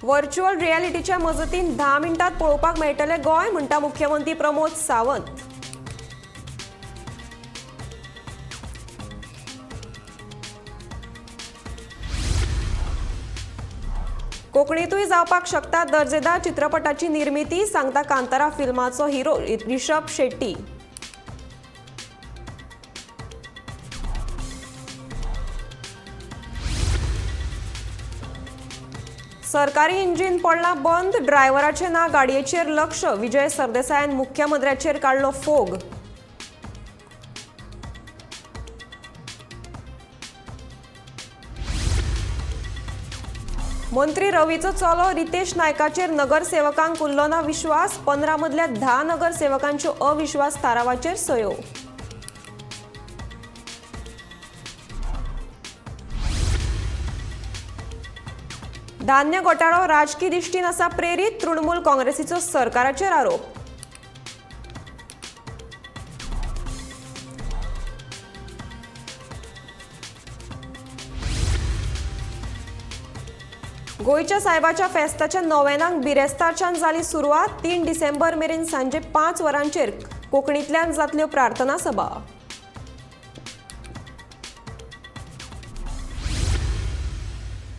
Virtual रियालिटीच्या मजतीन 10 मिनिटात पळोवपाक मेळटले गोंय म्हणटा मुख्यमंत्री प्रमोद सावंत। कोंकणीतूय जावपाक शकता दर्जेदार चित्रपटाची निर्मिती, सांगता कांतारा फिल्माचो हिरो ऋषभ शेट्टी। सरकारी इंजिन पडला बंद, ड्रायव्हराचे ना गाडयेचेर लक्ष, विजय सरदेसायान मुख्यमंत्र्याचेर काडलो फोग। मंत्री रवीचो चलो रितेश नायकाचेर नगरसेवकांक उरलो ना विश्वास, 15 मदल्या 10 नगरसेवकांच्यो अविश्वास थारावाचेर सयो। धान्य घोटाळो राजकीय दिश्टीन आसा प्रेरीत, तृणमूल काँग्रेसीचो सरकाराचेर आरोप। गोयच्या सायबाच्या फेस्ताच्या नोवेनांक बिरेस्तारच्यान जाली सुरवात, 3 डिसेंबर मेरेन सांजे 5 वरांचेर कोंकणींतल्यान जातल्यो प्रार्थना सभा।